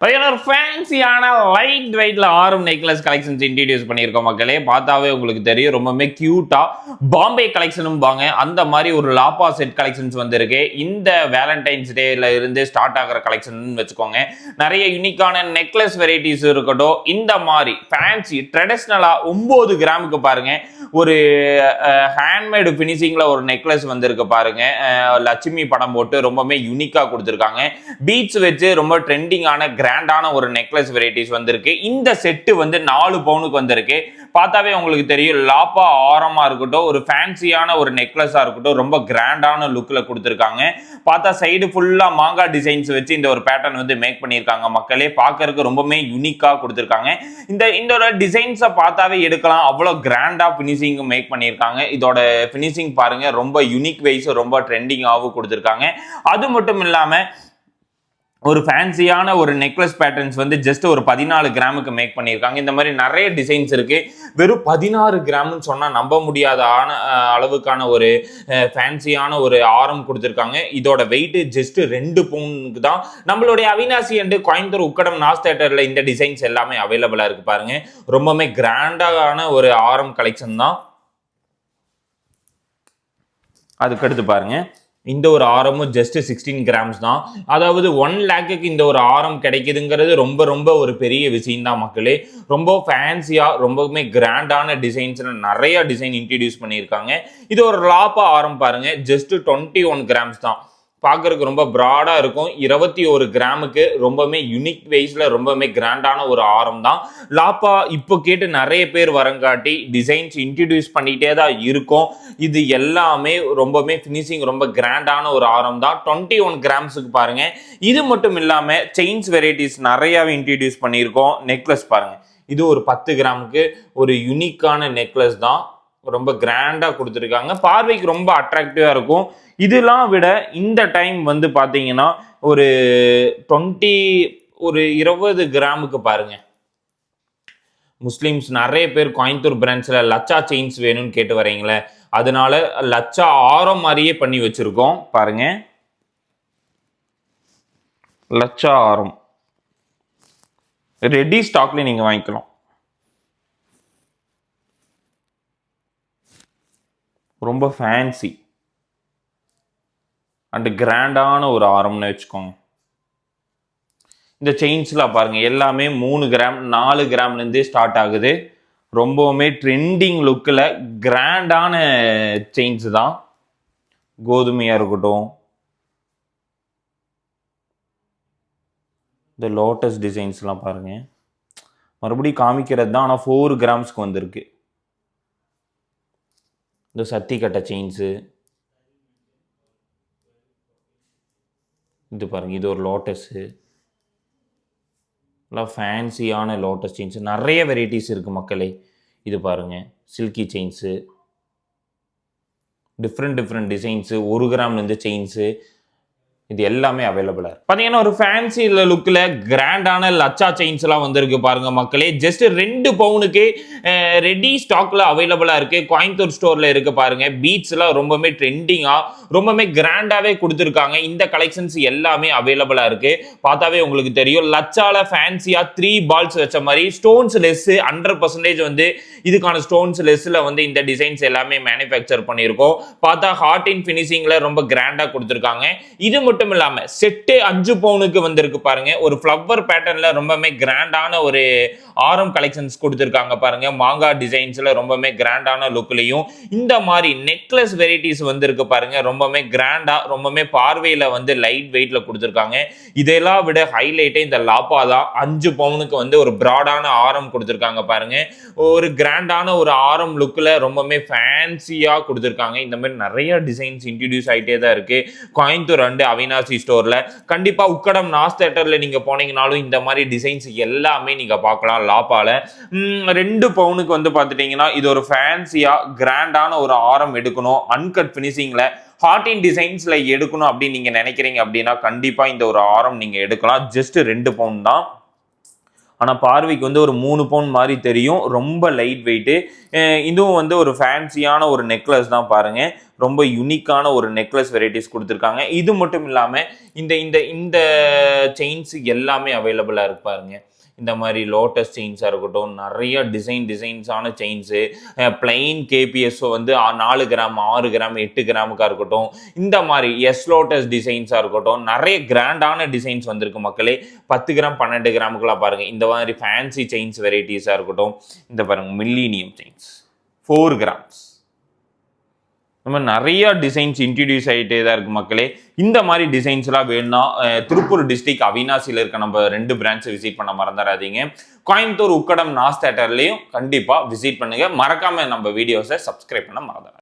ஒரு ஃபேன்சியான லைட் வெயிட்ல ஆரம் necklace collections introduce பண்ணியிருக்கோம் மக்களே. பார்த்தாவே உங்களுக்கு தெரியும், ரொம்பவே கியூட்டா பாம்பே கலெக்ஷனும் வாங்க அந்த மாதிரி ஒரு லாப்பா செட் கலெக்ஷன்ஸ் வந்திருக்கு. இந்த வேலண்டைன்ஸ் டேல இருந்து ஸ்டார்ட் ஆகிற கலெக்ஷன் வச்சுக்கோங்க. நிறைய யூனிக்கான நெக்லஸ் வெரைட்டிஸ் இருக்கட்டும். இந்த மாதிரி ஃபேன்சி ட்ரெடிஷ்னலா 9 கிராமுக்கு பாருங்க ஒரு ஹேண்ட்மேடு ஃபினிஷிங்ல ஒரு நெக்லஸ் வந்திருக்கு பாருங்க. லட்சுமி படம் போட்டு ரொம்பவே யூனிக்கா கொடுத்துருக்காங்க. பீட்ஸ் வச்சு ரொம்ப ட்ரெண்டிங்கான கிராண்டான ஒரு நெக்லஸ் வெரைட்டிஸ் வந்திருக்கு. இந்த செட்டு வந்து 4 பவுனுக்கு வந்திருக்கு. பார்த்தாவே உங்களுக்கு தெரியும், லாப்பா ஆரமா இருக்கட்டும், ஒரு ஃபேன்சியான ஒரு நெக்லஸா இருக்கட்டும், ரொம்ப கிராண்டான லுக்ல கொடுத்துருக்காங்க. பார்த்தா சைடு ஃபுல்லா மாங்கா டிசைன்ஸ் வச்சு இந்த ஒரு பேட்டர்ன் வந்து மேக் பண்ணியிருக்காங்க. மக்களே பார்க்கறதுக்கு ரொம்பவே யூனிக்கா கொடுத்துருக்காங்க. இந்த டிசைன்ஸை பார்த்தாவே எடுக்கலாம், அவ்வளோ கிராண்டா பினிஷிங் மேக் பண்ணியிருக்காங்க. இதோட பினிஷிங் பாருங்க, ரொம்ப யூனிக் வைஸ் ரொம்ப ட்ரெண்டிங்காகவும் கொடுத்துருக்காங்க. அது மட்டும் இல்லாம ஒரு ஃபேன்சியான ஒரு நெக்லஸ் பேட்டர்ன்ஸ் வந்து ஜஸ்ட் ஒரு 14 கிராமுக்கு மேக் பண்ணியிருக்காங்க. இந்த மாதிரி நிறைய டிசைன்ஸ் இருக்கு. வெறும் 16 கிராம்னு சொன்னா நம்ப முடியாத அளவுக்கான ஒரு ஃபேன்சியான ஒரு ஆரம் கொடுத்துருக்காங்க. இதோட வெயிட் ஜஸ்ட் 2 பவுனுக்கு தான். நம்மளுடைய அவினாசி அண்ட் கோயம்புத்தூர் உக்கடம் நாஸ் தியேட்டர்ல இந்த டிசைன்ஸ் எல்லாமே அவைலபிளா இருக்கு பாருங்க. ரொம்பவே கிராண்டான ஒரு ஆரம் கலெக்ஷன் தான். அதுக்கடுத்து பாருங்க, இந்த ஒரு ஆரமும் ஜஸ்ட் 16 கிராம்ஸ் தான். அதாவது 1 லேக்குக்கு இந்த ஒரு ஆரம் கிடைக்குதுங்கிறது ரொம்ப ரொம்ப ஒரு பெரிய விஷயம் தான் மக்களே. ரொம்ப ஃபேன்சியா ரொம்பவுமே கிராண்டான டிசைன்ஸ் நிறைய டிசைன் இன்ட்ரடியூஸ் பண்ணியிருக்காங்க. இது ஒரு லாப்பா ஆரம் பாருங்க, ஜஸ்ட் 21 கிராம்ஸ் தான். பார்க்கறதுக்கு ரொம்ப ப்ராடா இருக்கும். 21 கிராமுக்கு ரொம்பவே யூனிக் வைஸ்ல ரொம்பவே கிராண்டான ஒரு ஆரம் தான். லாப்பா இப்போ கேட்டு நிறைய பேர் வரங்காட்டி டிசைன்ஸ் இன்ட்ரடியூஸ் பண்ணிட்டே தான் இருக்கும். இது எல்லாமே ரொம்பவே ஃபினிஷிங் ரொம்ப கிராண்டான ஒரு ஆரம் தான். 21 கிராம்ஸுக்கு பாருங்க. இது மட்டும் இல்லாம செயின்ஸ் வெரைட்டிஸ் நிறையாவே இன்ட்ரடியூஸ் பண்ணியிருக்கோம். நெக்லஸ் பாருங்க, இது ஒரு 10 கிராமுக்கு ஒரு யூனிக்கான நெக்லஸ் தான். ரொம்ப கிராண்டா கொடுத்துருக்காங்க. பார்வைக்கு ரொம்ப அட்ராக்டிவா இருக்கும். இதெல்லாம் விட இந்த டைம் வந்து பாத்தீங்கன்னா ஒரு 20 கிராமுக்கு பாருங்க. முஸ்லிம்ஸ் நிறைய பேர் கோயம்புத்தூர் பிரான்ச்ல லச்சா செயின்ஸ் வேணும்னு கேட்டு வரீங்களே, அதனால லச்சா ஆரம் மாதிரியே பண்ணி வச்சிருக்கோம் பாருங்க. லச்சா ஆரம் ரெடி ஸ்டாக்ல நீங்க வாங்கிக்கலாம். ரொம்ப ஃபேன்சி அண்ட் கிராண்டான ஒரு ஆரம்னு வச்சுக்கோங்க. இந்த செயின்ஸ்லாம் பாருங்க, எல்லாமே 3 கிராம் 4 கிராம்லேருந்தே ஸ்டார்ட் ஆகுது. ரொம்பவுமே ட்ரெண்டிங் லுக்கில் கிராண்டான செயின்ஸ் தான். கோதுமையாக இருக்கட்டும், இந்த லோட்டஸ் டிசைன்ஸ்லாம் பாருங்க, மறுபடியும் காமிக்கிறது தான். ஆனால் 4 கிராம்ஸ்க்கு வந்திருக்கு. இந்த சத்தி கட்ட செயின்ஸு, இது பாருங்க, இது ஒரு லோட்டஸு, எல்லாம் ஃபேன்சியான லோட்டஸ் செயின்ஸு. நிறைய வெரைட்டிஸ் இருக்குது மக்களே. இது பாருங்க, சில்கி செயின்ஸு, டிஃப்ரெண்ட் டிசைன்ஸு, 1 கிராம்லேருந்து செயின்ஸு, இது எல்லாமே அவைலபிளா இருக்கு. பாத்தீங்கன்னா ஒரு ஃபேன்சி லுக்ல கிராண்டான லச்சா செயின்ஸ் எல்லாம் வந்திருக்கு பாருங்க மக்களே. ஜஸ்ட் 2 பவுனுக்கு ரெடி ஸ்டாக்ல அவைலபிளா இருக்கு. கோயம்புத்தூர் ஸ்டோர்ல இருக்கு பாருங்க. பீட்ஸ் எல்லாம் ரொம்பவே ட்ரெண்டிங்கா ரொம்பவே கிராண்டாவே கொடுத்துருக்காங்க. இந்த கலெக்ஷன்ஸ் எல்லாமே அவைலபிளா இருக்கு. பார்த்தாவே உங்களுக்கு தெரியும், லச்சால ஃபேன்சியா 3 பால்ஸ் வச்ச மாதிரி ஸ்டோன்ஸ் லெஸ் 100% வந்து இதுக்கான ஸ்டோன்ஸ் லெஸ்ல வந்து இந்த டிசைன்ஸ் எல்லாமே மேனுஃபேக்சர் பண்ணியிருக்கோம். பார்த்தா ஹார்ட் இன் ஃபினிஷிங்ல ரொம்ப கிராண்டா கொடுத்துருக்காங்க. இது மட்டும் இல்லாம செட்டு 5 பவுனுக்கு வந்திருக்கு பாருங்க. ஒரு ஃப்ளவர் பேட்டர்ன்ல ரொம்பவே கிராண்டான ஒரு ஆரம் கலெக்ஷன்ஸ் கொடுத்துருக்காங்க பாருங்க. மாங்கா டிசைன்ஸ்ல ரொம்பவே கிராண்டான லுக்லையும் இந்த மாதிரி நெக்லஸ் வெரைட்டிஸ் வந்திருக்கு பாருங்க. ரொம்பவே கிராண்டா ரொம்பவே பார்வையில வந்து லைட் வெயிட்ல கொடுத்துருக்காங்க. இதெல்லாம் விட ஹைலைட்டே இந்த லாப்பா தான். 5 பவுனுக்கு வந்து ஒரு பிராடான ஆரம் கொடுத்துருக்காங்க பாருங்க. ஒரு கிராண்டான ஒரு ஆரம் லுக்ல ரொம்பவே ஃபேன்சியா கொடுத்துருக்காங்க. இந்த மாதிரி நிறைய டிசைன்ஸ் இன்ட்ரடியூஸ் ஆகிட்டே தான் இருக்கு கோயம்புத்தூர் அண்ட் அவினாசி ஸ்டோர்ல. கண்டிப்பா உக்கடம் நாஸ் தியேட்டர்ல நீங்க போனீங்கனாலும் இந்த மாதிரி டிசைன்ஸ் எல்லாமே நீங்க பார்க்கலாம். லாப்பால 2 பவுனுக்கு வந்து பார்த்துட்டீங்கன்னா இது ஒரு ஃபேன்சியா கிராண்டான ஒரு ஆரம் எடுக்கணும், அன்கட் பினிஷிங்ல ஹார்ட் இன் டிசைன்ஸ்ல எடுக்கணும் அப்படின்னு நீங்க நினைக்கிறீங்க அப்படின்னா கண்டிப்பா இந்த ஒரு ஆரம் நீங்க எடுக்கலாம். ஜஸ்ட் 2 பவுன் தான். ஆனால் பார்வைக்கு வந்து ஒரு 3 பவுன் மாதிரி தெரியும். ரொம்ப லைட் வெயிட்டு. இதுவும் வந்து ஒரு ஃபேன்சியான ஒரு நெக்லஸ் தான் பாருங்க. ரொம்ப யூனிக்கான ஒரு நெக்லஸ் வெரைட்டிஸ் கொடுத்துருக்காங்க. இது மட்டும் இல்லாமல் இந்த இந்த இந்த செயின்ஸ் எல்லாமே அவைலபிளாக இருக்கு பாருங்க. இந்த மாதிரி லோட்டஸ் செயின்ஸாக இருக்கட்டும், நிறைய டிசைன்ஸான செயின்ஸு, பிளைன் கேபிஎஸ் வந்து 4 கிராம் 6 கிராம் 8 கிராமுக்காக இருக்கட்டும், இந்த மாதிரி எஸ் லோட்டஸ் டிசைன்ஸாக இருக்கட்டும், நிறைய கிராண்டான டிசைன்ஸ் வந்திருக்கு மக்களே. 10 கிராம் 12 கிராமுக்கெல்லாம் பாருங்கள். இந்த மாதிரி ஃபேன்சி செயின்ஸ் வெரைட்டிஸாக இருக்கட்டும், இந்த பாருங்கள் மில்லினியம் செயின்ஸ் 4 கிராம்ஸ், நம்ம நிறைய டிசைன்ஸ் இன்ட்ரடியூஸ் ஆகிட்டே தான் இருக்கு மக்களே. இந்த மாதிரி டிசைன்ஸ்லாம் வேணும்னா திருப்பூர் டிஸ்ட்ரிக்ட் அவினாசியில் இருக்க நம்ம 2 பிரான்ச்சை விசிட் பண்ண மறந்துடாதீங்க. கோயம்புத்தூர் உக்கடம் நாஸ் தேட்டர்லையும் கண்டிப்பாக விசிட் பண்ணுங்க. மறக்காம நம்ம வீடியோஸை சப்ஸ்கிரைப் பண்ண மறந்துடாதீங்க.